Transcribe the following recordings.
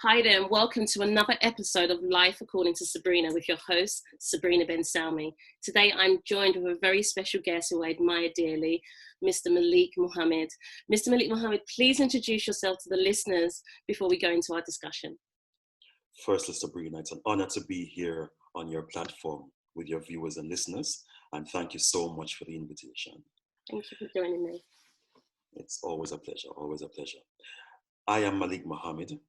Hi there, and welcome to another episode of Life According to Sabrina with your host, Sabrina Ben Salmi. Today, I'm joined with a very special guest who I admire dearly, Mr. Malik Muhammad. Mr. Malik Muhammad, please introduce yourself to the listeners before we go into our discussion. Firstly, Sabrina, it's an honor to be here on your platform with your viewers and listeners, and thank you so much for the invitation. Thank you for joining me. It's always a pleasure, always a pleasure. I am Malik Muhammad.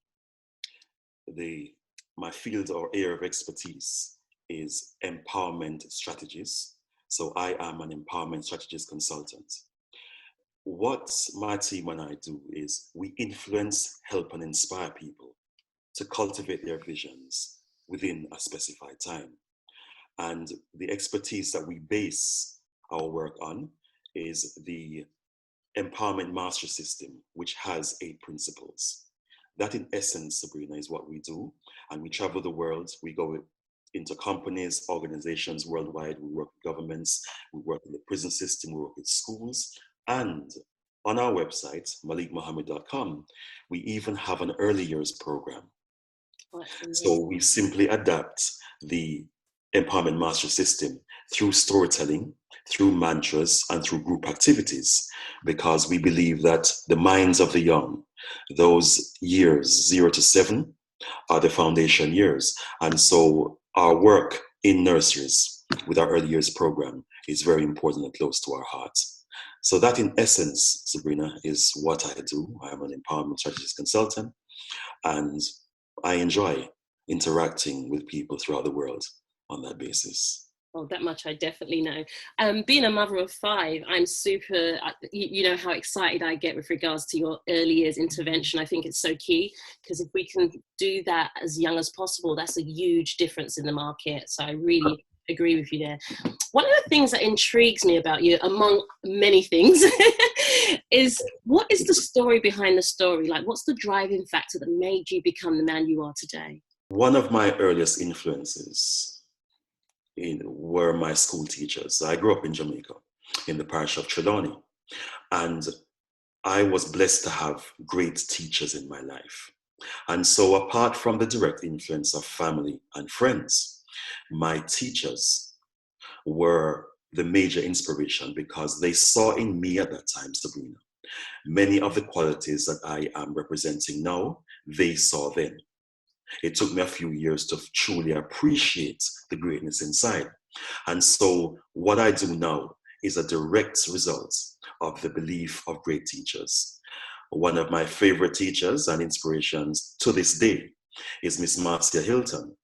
My field or area of expertise is empowerment strategies. So I am an empowerment strategist consultant. What my team and I do is we influence, help, and inspire people to cultivate their visions within a specified time. And the expertise that we base our work on is the empowerment mastery system, which has 8 principles. That in essence, Sabrina, is what we do. And we travel the world. We go into companies, organizations worldwide. We work with governments. We work in the prison system. We work with schools. And on our website, malikmuhammad.com, we even have an early years program. So we simply adapt the empowerment mastery system through storytelling, through mantras, and through group activities, because we believe that the minds of the young, those years 0 to 7, are the foundation years. And so our work in nurseries with our early years program is very important and close to our hearts. So that in essence, Sabrina, is what I do. I am an empowerment strategist consultant, and I enjoy interacting with people throughout the world on that basis. Oh, that much I definitely know. Being a mother of 5, I'm super, you know how excited I get with regards to your early years intervention. I think it's so key, because if we can do that as young as possible, that's a huge difference in the market. So I really agree with you there. One of the things that intrigues me about you, among many things, is what is the story behind the story? Like, what's the driving factor that made you become the man you are today? One of my earliest influences were my school teachers. I grew up in Jamaica, in the parish of Trelawney, and I was blessed to have great teachers in my life. And so apart from the direct influence of family and friends, my teachers were the major inspiration, because they saw in me at that time, Sabrina, many of the qualities that I am representing now, they saw then. It took me a few years to truly appreciate the greatness inside. And so what I do now is a direct result of the belief of great teachers. One of my favorite teachers and inspirations to this day is Miss Marcia Hilton,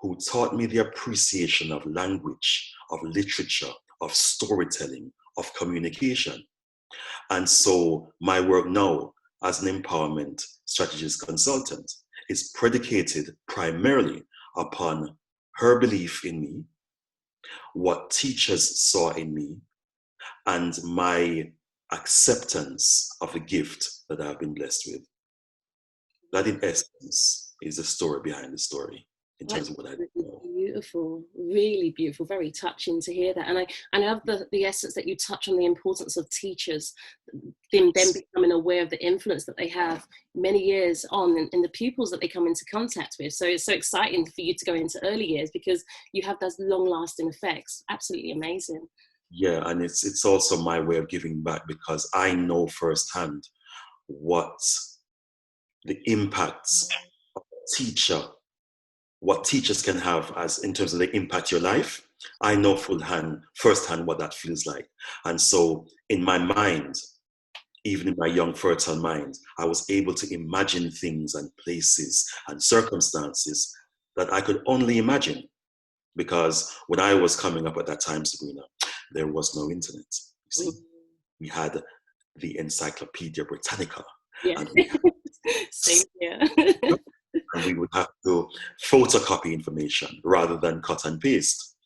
who taught me the appreciation of language, of literature, of storytelling, of communication. And so my work now as an empowerment strategist consultant is predicated primarily upon her belief in me, what teachers saw in me, and my acceptance of the gift that I've been blessed with. That in essence is the story behind the story in terms of what I do. Beautiful, really beautiful, very touching to hear that. And I love the essence that you touch on, the importance of teachers, them becoming aware of the influence that they have many years on in the pupils that they come into contact with. So it's so exciting for you to go into early years, because you have those long-lasting effects. Absolutely amazing. Yeah, and it's also my way of giving back, because I know firsthand what the impacts of a teacher, what teachers can have as in terms of the impact your life. I know firsthand what that feels like. And so in my mind, even in my young fertile mind, I was able to imagine things and places and circumstances that I could only imagine, because when I was coming up at that time, Sabrina, there was no internet. You see, we had the Encyclopedia Britannica. Yeah. And we Same here. And we would have to photocopy information rather than cut and paste.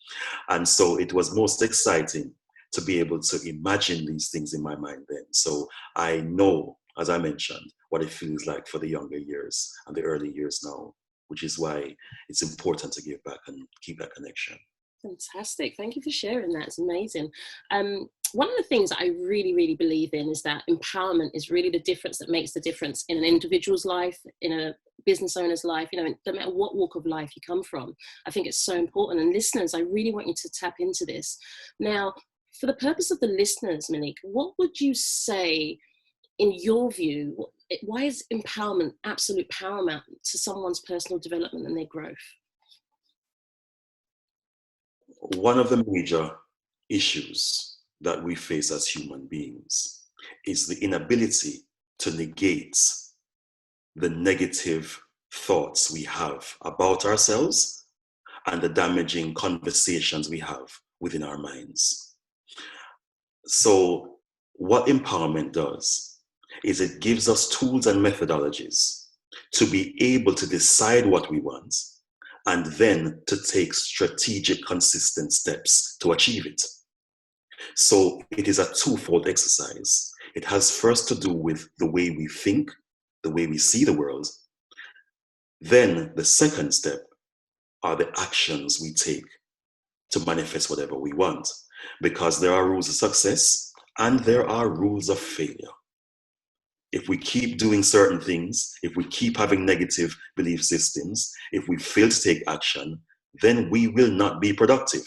And so it was most exciting to be able to imagine these things in my mind then. So I know, as I mentioned, what it feels like for the younger years and the early years now, which is why it's important to give back and keep that connection. Fantastic. Thank you for sharing that. It's amazing. one of the things that I really, really believe in is that empowerment is really the difference that makes the difference in an individual's life, in a business owner's life, you know, no matter what walk of life you come from. I think it's so important. And listeners, I really want you to tap into this. Now, for the purpose of the listeners, Malik, what would you say, in your view, why is empowerment absolute paramount to someone's personal development and their growth? One of the major issues that we face as human beings is the inability to negate the negative thoughts we have about ourselves and the damaging conversations we have within our minds. So what empowerment does is it gives us tools and methodologies to be able to decide what we want and then to take strategic, consistent steps to achieve it. So it is a twofold exercise. It has first to do with the way we think, the way we see the world. Then the second step are the actions we take to manifest whatever we want, because there are rules of success and there are rules of failure. If we keep doing certain things, if we keep having negative belief systems, if we fail to take action, then we will not be productive.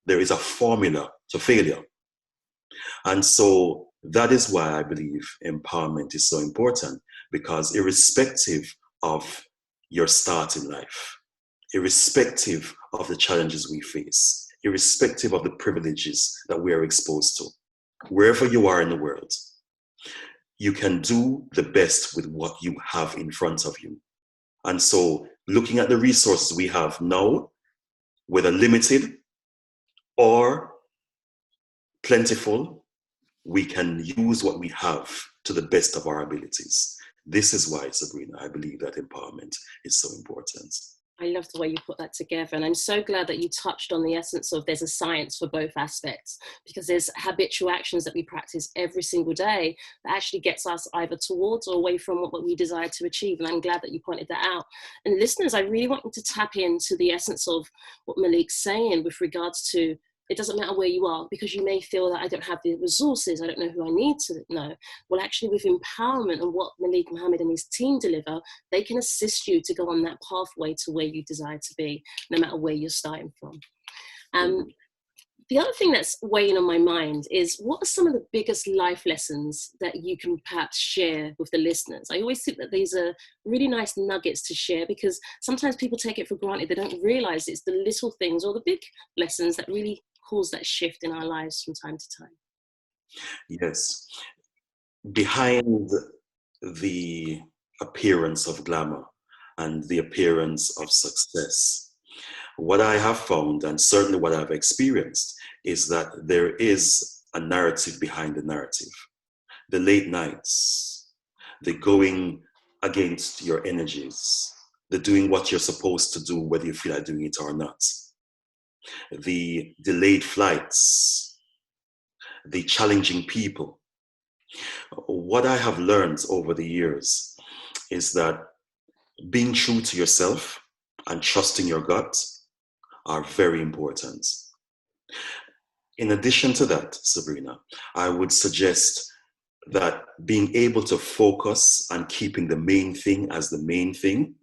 There is a formula to failure. And so that is why I believe empowerment is so important, because irrespective of your start in life, irrespective of the challenges we face, irrespective of the privileges that we are exposed to, wherever you are in the world, you can do the best with what you have in front of you. And so looking at the resources we have now, whether limited or plentiful, we can use what we have to the best of our abilities. This is why, Sabrina, I believe that empowerment is so important. I love the way you put that together. And I'm so glad that you touched on the essence of there's a science for both aspects, because there's habitual actions that we practice every single day that actually gets us either towards or away from what we desire to achieve. And I'm glad that you pointed that out. And listeners, I really want you to tap into the essence of what Malik's saying with regards to, it doesn't matter where you are, because you may feel that I don't have the resources, I don't know who I need to know. Well, actually with empowerment and what Malik Muhammad and his team deliver, they can assist you to go on that pathway to where you desire to be, no matter where you're starting from. The other thing that's weighing on my mind is, what are some of the biggest life lessons that you can perhaps share with the listeners? I always think that these are really nice nuggets to share, because sometimes people take it for granted. They don't realize it's the little things or the big lessons that really cause that shift in our lives from time to time. Yes. Behind the appearance of glamour and the appearance of success, what I have found, and certainly what I've experienced, is that there is a narrative behind the narrative. The late nights, the going against your energies, the doing what you're supposed to do, whether you feel like doing it or not, the delayed flights, the challenging people. What I have learned over the years is that being true to yourself and trusting your gut are very important. In addition to that, Sabrina, I would suggest that being able to focus on keeping the main thing as the main thing.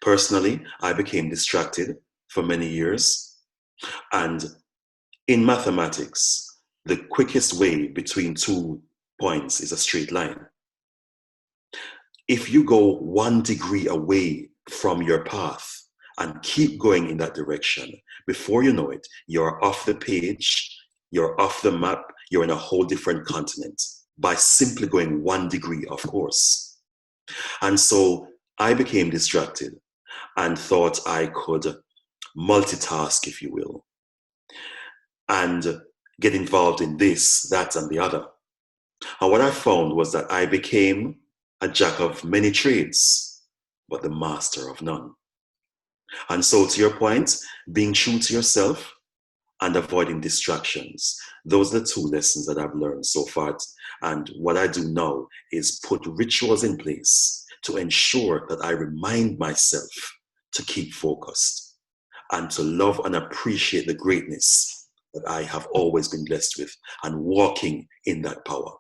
Personally, I became distracted for many years. And in mathematics, the quickest way between 2 points is a straight line. If you go 1 degree away from your path and keep going in that direction, before you know it, you're off the page, you're off the map, you're in a whole different continent by simply going 1 degree, of course. And so I became distracted and thought I could multitask, if you will, and get involved in this, that, and the other. And what I found was that I became a jack of many trades, but the master of none. And so, to your point, being true to yourself and avoiding distractions, those are the 2 lessons that I've learned so far. And what I do now is put rituals in place to ensure that I remind myself to keep focused and to love and appreciate the greatness that I have always been blessed with, and walking in that power.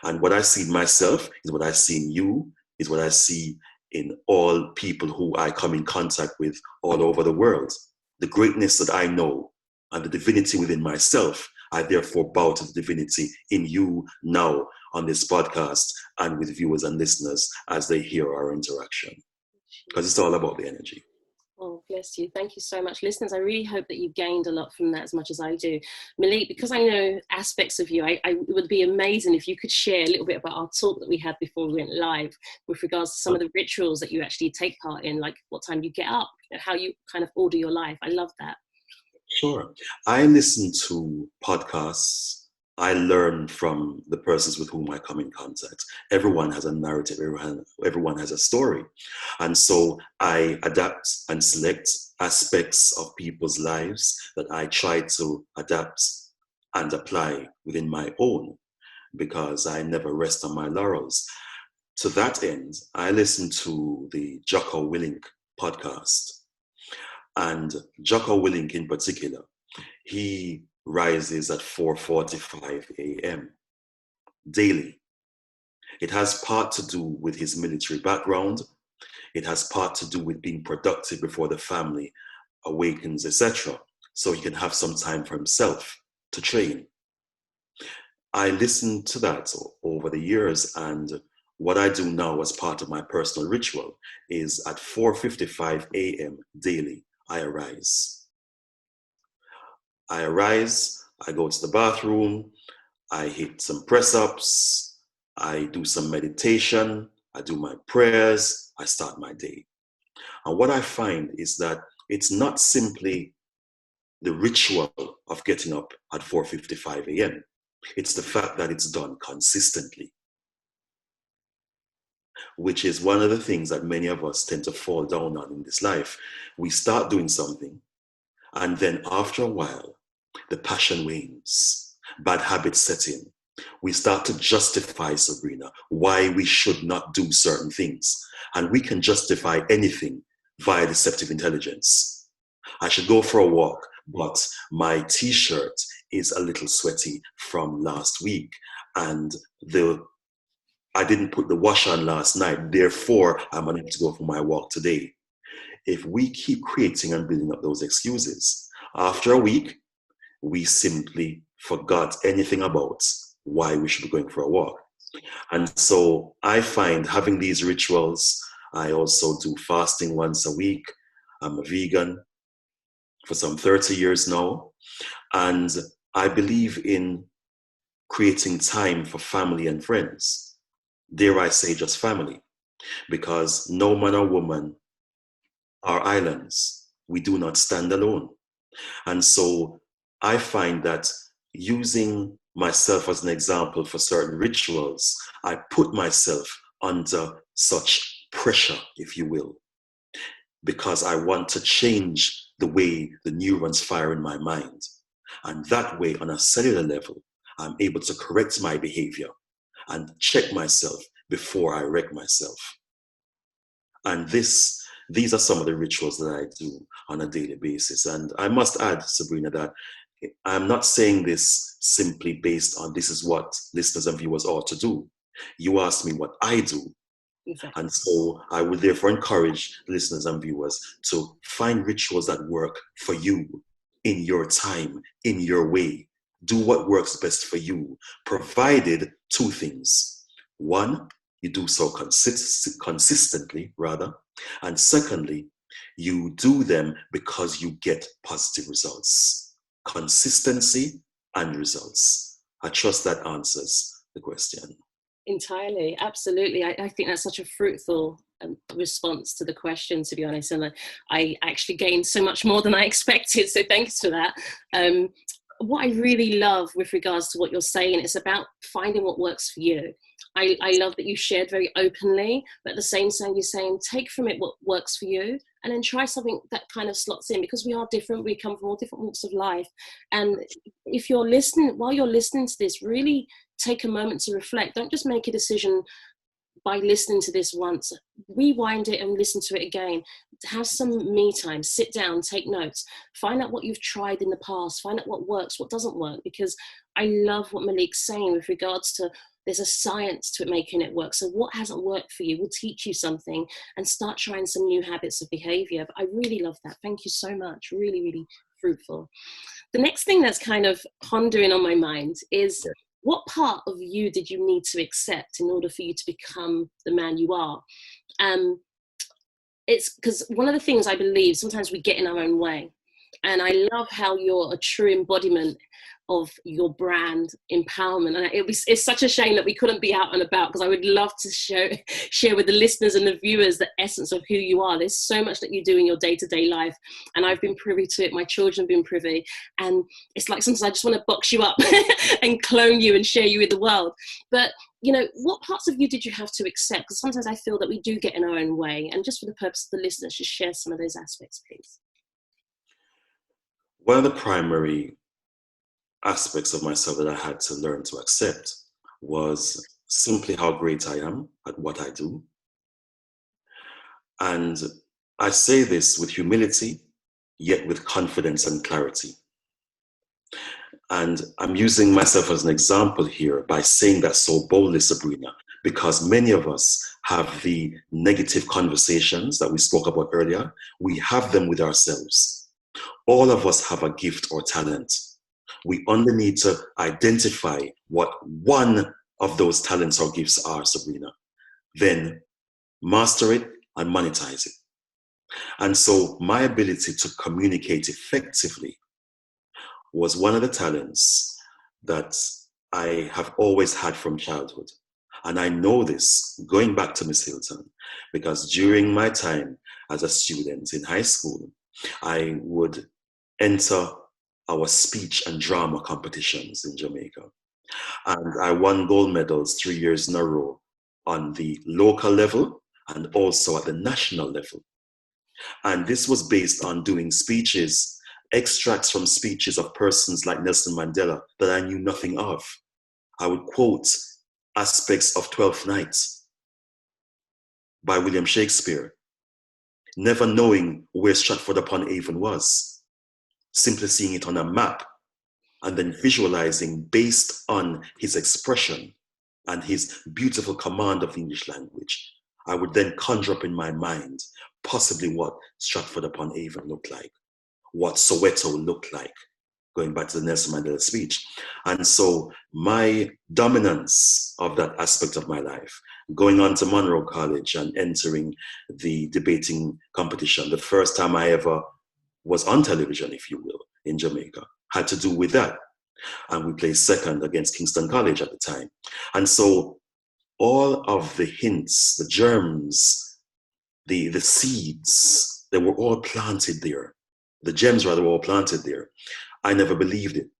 And what I see in myself is what I see in you, is what I see in all people who I come in contact with all over the world. The greatness that I know and the divinity within myself, I therefore bow to the divinity in you now on this podcast and with viewers and listeners as they hear our interaction. Because it's all about the energy. Oh, bless you. Thank you so much. Listeners, I really hope that you gained a lot from that as much as I do. Malik, because I know aspects of you, it would be amazing if you could share a little bit about our talk that we had before we went live with regards to some of the rituals that you actually take part in, like what time you get up, how you kind of order your life. I love that. Sure. I listen to podcasts. I learn from the persons with whom I come in contact. Everyone has a narrative, everyone has a story. And so I adapt and select aspects of people's lives that I try to adapt and apply within my own, because I never rest on my laurels. To that end, I listen to the Jocko Willink podcast. And Jocko Willink in particular, he rises at 4:45 a.m. daily. It has part to do with his military background. It has part to do with being productive before the family awakens, etc. So he can have some time for himself to train. I listened to that over the years, and what I do now as part of my personal ritual is at 4:55 a.m. daily, I arise. I go to the bathroom, I hit some press-ups, I do some meditation, I do my prayers, I start my day. And what I find is that it's not simply the ritual of getting up at 4:55 a.m. It's the fact that it's done consistently, which is one of the things that many of us tend to fall down on in this life. We start doing something, and then after a while, the passion wanes, bad habits set in. We start to justify, Sabrina, why we should not do certain things. And we can justify anything via deceptive intelligence. I should go for a walk, but my t-shirt is a little sweaty from last week, and I didn't put the wash on last night, therefore I'm unable to go for my walk today. If we keep creating and building up those excuses, after a week, we simply forgot anything about why we should be going for a walk. And so I find having these rituals, I also do fasting once a week. I'm a vegan for some 30 years now. And I believe in creating time for family and friends. Dare I say just family, because no man or woman are islands. We do not stand alone. And so I find that using myself as an example for certain rituals, I put myself under such pressure, if you will, because I want to change the way the neurons fire in my mind. And that way, on a cellular level, I'm able to correct my behavior and check myself before I wreck myself. And these are some of the rituals that I do on a daily basis. And I must add, Sabrina, that I'm not saying this simply based on this is what listeners and viewers ought to do. You asked me what I do. Exactly. And so I would therefore encourage listeners and viewers to find rituals that work for you in your time, in your way. Do what works best for you, provided two things. One, you do so consistently, rather. And secondly, you do them because you get positive results. Consistency and results. I trust that answers the question. Entirely, absolutely. I think that's such a fruitful response to the question, to be honest. And I actually gained so much more than I expected. So thanks for that. What I really love with regards to what you're saying, it's about finding what works for you. I love that you shared very openly, but at the same time, you're saying take from it what works for you and then try something that kind of slots in, because we are different. We come from all different walks of life. And if you're listening, while you're listening to this, really take a moment to reflect. Don't just make a decision by listening to this once, rewind it and listen to it again. Have some me time, sit down, take notes, find out what you've tried in the past, find out what works, what doesn't work, because I love what Malik's saying with regards to there's a science to it making it work. So what hasn't worked for you will teach you something, and start trying some new habits of behavior. But I really love that. Thank you so much. Really, really fruitful. The next thing that's kind of pondering on my mind is, what part of you did you need to accept in order for you to become the man you are? It's because one of the things I believe, sometimes we get in our own way. And I love how you're a true embodiment of your brand empowerment. And it's such a shame that we couldn't be out and about, because I would love to share with the listeners and the viewers the essence of who you are. There's so much that you do in your day-to-day life, and I've been privy to it. My children have been privy, and it's like sometimes I just want to box you up and clone you and share you with the world. But you know, what parts of you did you have to accept? Because sometimes I feel that we do get in our own way. And just for the purpose of the listeners, just share some of those aspects, please. One of the primary aspects of myself that I had to learn to accept was simply how great I am at what I do. And I say this with humility, yet with confidence and clarity. And I'm using myself as an example here by saying that so boldly, Sabrina, because many of us have the negative conversations that we spoke about earlier. We have them with ourselves. All of us have a gift or talent. We only need to identify what one of those talents or gifts are, Sabrina. Then master it and monetize it. And so my ability to communicate effectively was one of the talents that I have always had from childhood. And I know this going back to Miss Hilton, because during my time as a student in high school, I would enter our speech and drama competitions in Jamaica. And I won gold medals 3 years in a row on the local level and also at the national level. And this was based on doing speeches, extracts from speeches of persons like Nelson Mandela that I knew nothing of. I would quote aspects of Twelfth Night by William Shakespeare, never knowing where Stratford-upon-Avon was, simply seeing it on a map and then visualizing based on his expression and his beautiful command of the English language. I would then conjure up in my mind possibly what Stratford-upon-Avon looked like, what Soweto looked like, going back to the Nelson Mandela speech. And so my dominance of that aspect of my life, going on to Monroe College and entering the debating competition, the first time I ever was on television, if you will, in Jamaica, had to do with that. And we placed second against Kingston College at the time. And so all of the hints, the germs, the seeds, they were all planted there. The gems, rather, were all planted there. I never believed it.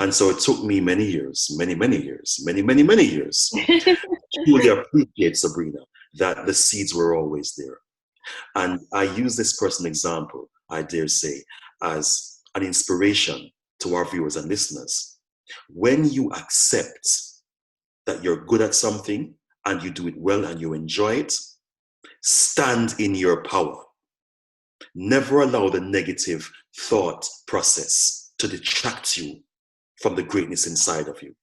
And so it took me many years to truly appreciate, Sabrina, that the seeds were always there. And I use this personal example, I dare say, as an inspiration to our viewers and listeners. When you accept that you're good at something and you do it well and you enjoy it, stand in your power. Never allow the negative thought process to detract you from the greatness inside of you.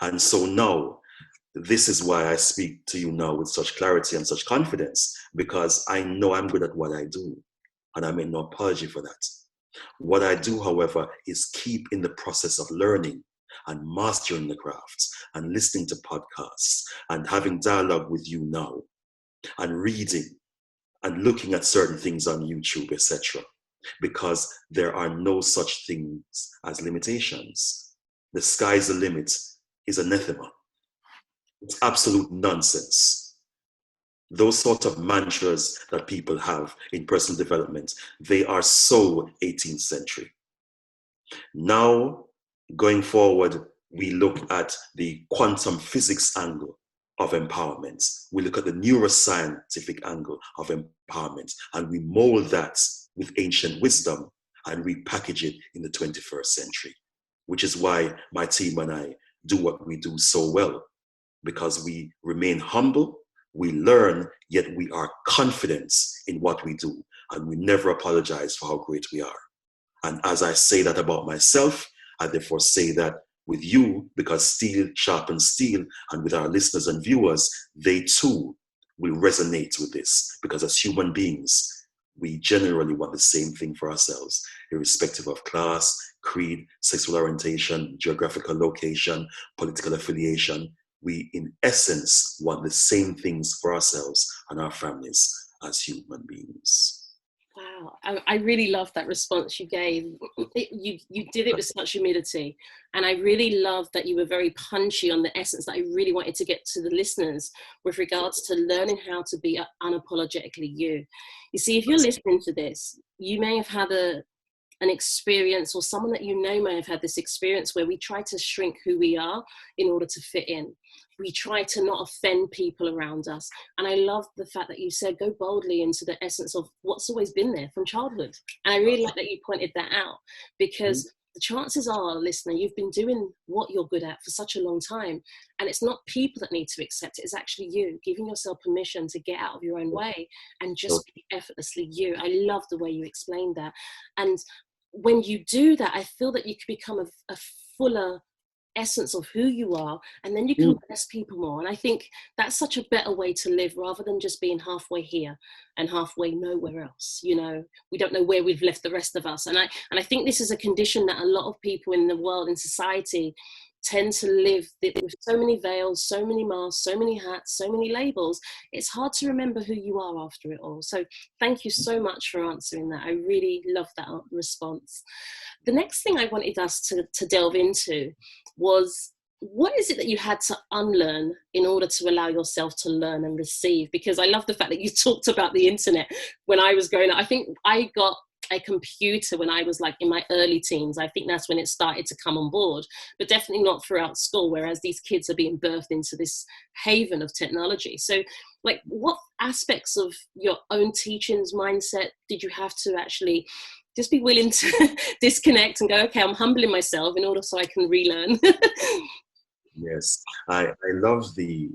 And so now, this is why I speak to you now with such clarity and such confidence, because I know I'm good at what I do, and I make no apology for that. What I do, however, is keep in the process of learning and mastering the crafts and listening to podcasts and having dialogue with you now and reading and looking at certain things on YouTube, etc. Because there are no such things as limitations. The sky's the limit is anathema. It's absolute nonsense. Those sort of mantras that people have in personal development, they are so 18th century. Now, going forward, we look at the quantum physics angle of empowerment. We look at the neuroscientific angle of empowerment, and we mold that with ancient wisdom and repackage it in the 21st century, which is why my team and I do what we do so well, because we remain humble We learn, yet we are confident in what we do, and we never apologize for how great we are. And as I say that about myself, I therefore say that with you, because steel sharpens steel, and with our listeners and viewers, they too will resonate with this, because as human beings, we generally want the same thing for ourselves, irrespective of class, creed, sexual orientation, geographical location, political affiliation. We, in essence, want the same things for ourselves and our families as human beings. Wow, I really love that response you gave. You did it with such humility. And I really love that you were very punchy on the essence that I really wanted to get to the listeners with regards to learning how to be unapologetically you. You see, if you're listening to this, you may have had an experience, or someone that you know may have had this experience where we try to shrink who we are in order to fit in. We try to not offend people around us. And I love the fact that you said, go boldly into the essence of what's always been there from childhood. And I really like that you pointed that out, because the chances are, listener, you've been doing what you're good at for such a long time. And it's not people that need to accept it. It's actually you giving yourself permission to get out of your own way and just be effortlessly you. I love the way you explained that. And when you do that, I feel that you can become a fuller essence of who you are, and then you can bless people more. And I think that's such a better way to live, rather than just being halfway here and halfway nowhere else. You know, we don't know where we've left the rest of us. And I think this is a condition that a lot of people in the world, in society, tend to live with so many veils, so many masks, so many hats, so many labels. It's hard to remember who you are after it all. So thank you so much for answering that. I really love that response. The next thing I wanted us to delve into was, what is it that you had to unlearn in order to allow yourself to learn and receive? Because I love the fact that you talked about the internet. When I was growing up, I think I got a computer when I was like in my early teens. I think that's when it started to come on board, but definitely not throughout school, whereas these kids are being birthed into this haven of technology. So like, what aspects of your own teachings mindset did you have to actually just be willing to disconnect and go, okay, I'm humbling myself in order so I can relearn? Yes, I love the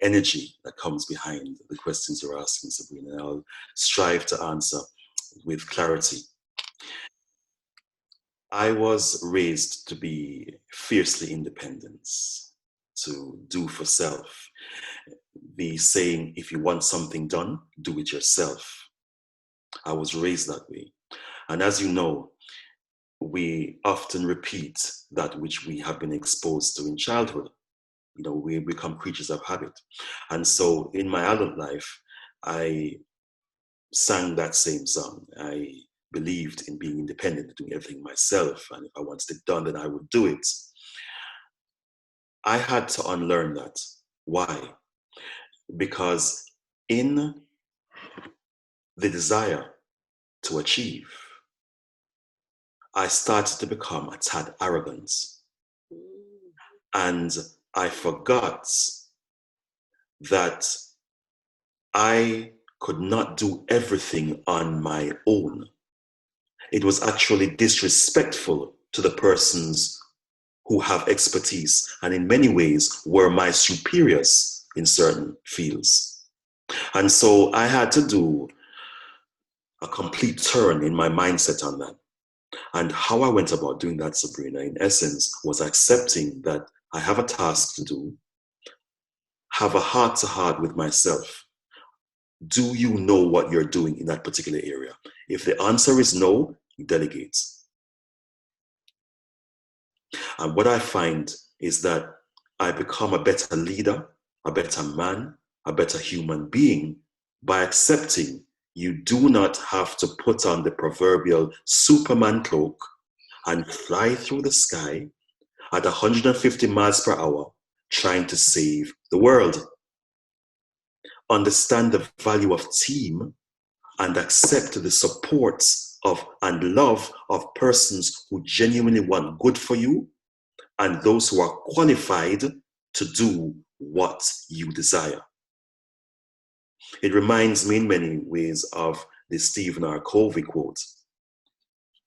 energy that comes behind the questions you're asking, Sabrina, and I'll strive to answer with clarity. I was raised to be fiercely independent, to do for self. The saying, if you want something done, do it yourself. I was raised that way. And as you know, we often repeat that which we have been exposed to in childhood. You know, we become creatures of habit. And so in my adult life, I sang that same song. I believed in being independent, doing everything myself. And if I wanted it done, then I would do it. I had to unlearn that. Why? Because in the desire to achieve, I started to become a tad arrogant. And I forgot that I could not do everything on my own. It was actually disrespectful to the persons who have expertise, and in many ways were my superiors in certain fields. And so I had to do a complete turn in my mindset on that. And how I went about doing that, Sabrina, in essence, was accepting that I have a task to do, have a heart-to-heart with myself. Do you know what you're doing in that particular area? If the answer is no, you delegate. And what I find is that I become a better leader, a better man, a better human being by accepting you do not have to put on the proverbial Superman cloak and fly through the sky at 150 miles per hour trying to save the world. Understand the value of team and accept the support of and love of persons who genuinely want good for you and those who are qualified to do what you desire. It reminds me in many ways of the Stephen R. Covey quote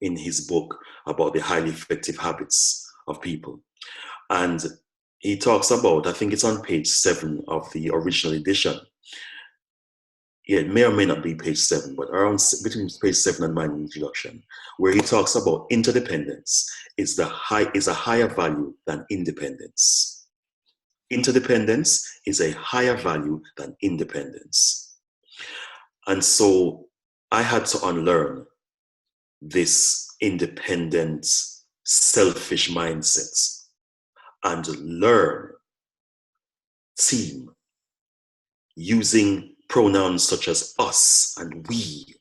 in his book about the highly effective habits of people. And he talks about, I think it's on page 7 of the original edition. Yeah, it may or may not be page 7, but around between page 7 and my introduction, where he talks about interdependence is a higher value than independence. Interdependence is a higher value than independence. And so I had to unlearn this independent, selfish mindset and learn team using pronouns such as us and we,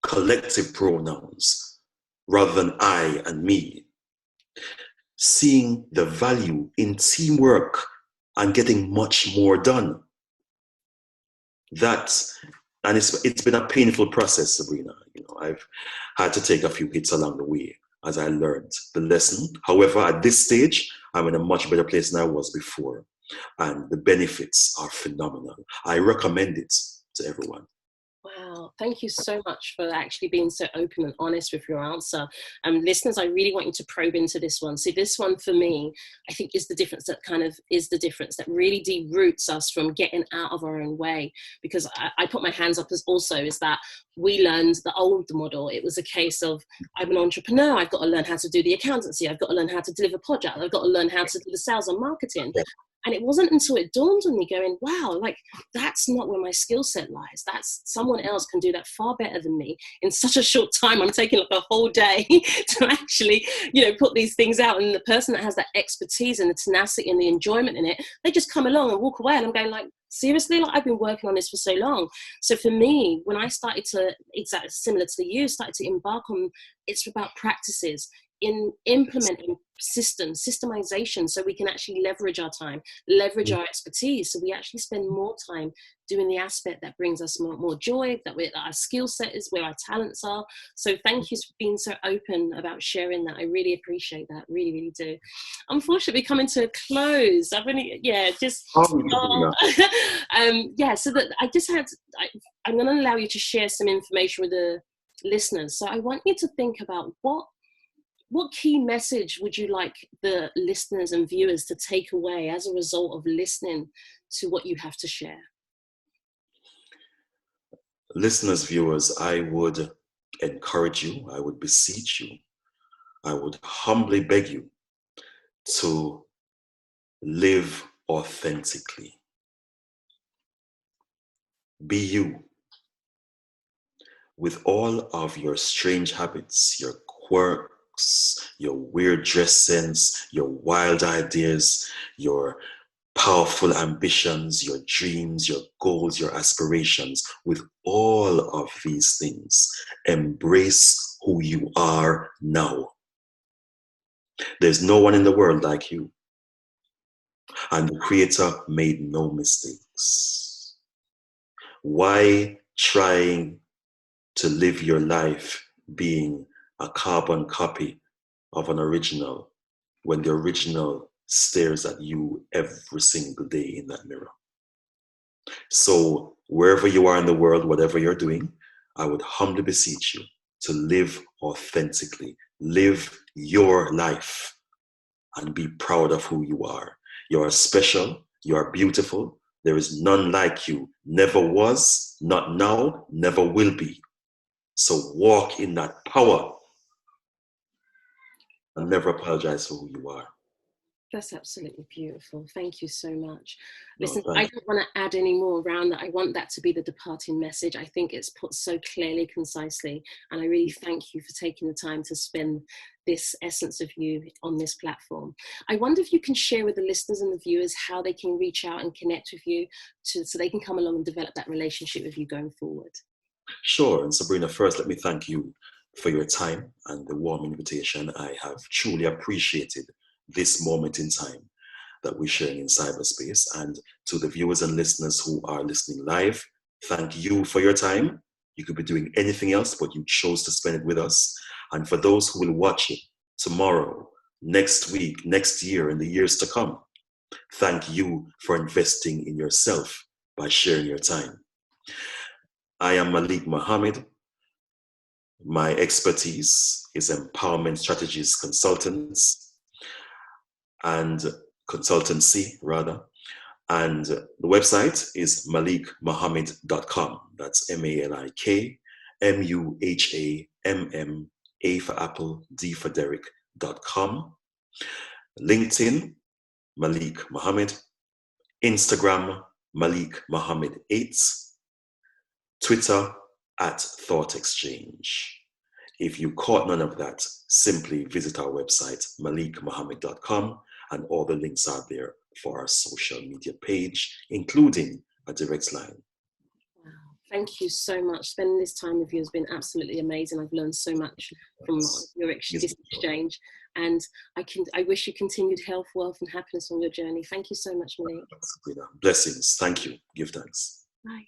collective pronouns, rather than I and me. Seeing the value in teamwork and getting much more done. And it's been a painful process, Sabrina. I've had to take a few hits along the way as I learned the lesson. However, at this stage, I'm in a much better place than I was before. And the benefits are phenomenal. I recommend it to everyone. Wow, thank you so much for actually being so open and honest with your answer. Listeners, I really want you to probe into this one. See, this one for me, I think is the difference that really de-roots us from getting out of our own way. Because I put my hands up as also is that we learned the old model. It was a case of, I'm an entrepreneur, I've got to learn how to do the accountancy, I've got to learn how to deliver projects, I've got to learn how to do the sales and marketing. Yeah. And it wasn't until it dawned on me going, wow, like that's not where my skill set lies. That's someone else can do that far better than me in such a short time. I'm taking like a whole day to actually, put these things out. And the person that has that expertise and the tenacity and the enjoyment in it, they just come along and walk away. And I'm going like, seriously, like I've been working on this for so long. So for me, when I started to, exactly similar to you, started to embark on, it's about practices in implementing systemization, so we can actually leverage our time, leverage our expertise, so we actually spend more time doing the aspect that brings us more joy, that our skill set is where our talents are. So thank you for being so open about sharing that. I really appreciate that, really, really do. Unfortunately, coming to a close. I've really, so that I'm going to allow you to share some information with the listeners. So I want you to think about what key message would you like the listeners and viewers to take away as a result of listening to what you have to share? Listeners, viewers, I would encourage you, I would beseech you, I would humbly beg you to live authentically. Be you, with all of your strange habits, your quirks, your weird dress sense, your wild ideas, your powerful ambitions, your dreams, your goals, your aspirations. With all of these things, embrace who you are now. There's no one in the world like you. And the Creator made no mistakes. Why trying to live your life being a carbon copy of an original when the original stares at you every single day in that mirror? So wherever you are in the world, whatever you're doing, I would humbly beseech you to live authentically, live your life, and be proud of who you are. You are special, you are beautiful, there is none like you, never was, not now, never will be. So walk in that power and never apologize for who you are. That's absolutely beautiful. Thank you so much. Listen, I don't want to add any more around that. I want that to be the departing message. I think it's put so clearly, concisely, and I really thank you for taking the time to spend this essence of you on this platform. I wonder if you can share with the listeners and the viewers how they can reach out and connect with you so they can come along and develop that relationship with you going forward. Sure. And Sabrina, first, let me thank you for your time and the warm invitation. I have truly appreciated this moment in time that we're sharing in cyberspace. And to the viewers and listeners who are listening live, thank you for your time. You could be doing anything else, but you chose to spend it with us. And for those who will watch it tomorrow, next week, next year, in the years to come, thank you for investing in yourself by sharing your time. I am Malik Muhammad. My expertise is empowerment strategies consultants. And consultancy, rather. And the website is malikmuhammad.com. That's MALIKMUHAMM, A for Apple, D for Derek.com. LinkedIn, Malik Muhammad. Instagram, Malik Muhammad 8. Twitter, @Thought Exchange. If you caught none of that, simply visit our website, malikmuhammad.com, and all the links are there for our social media page, including a direct line. Wow. Thank you so much. Spending this time with you has been absolutely amazing. I've learned so much from your exchange, and I wish you continued health, wealth, and happiness on your journey. Thank you so much, Malik. Blessings. Thank you. Give thanks. Bye.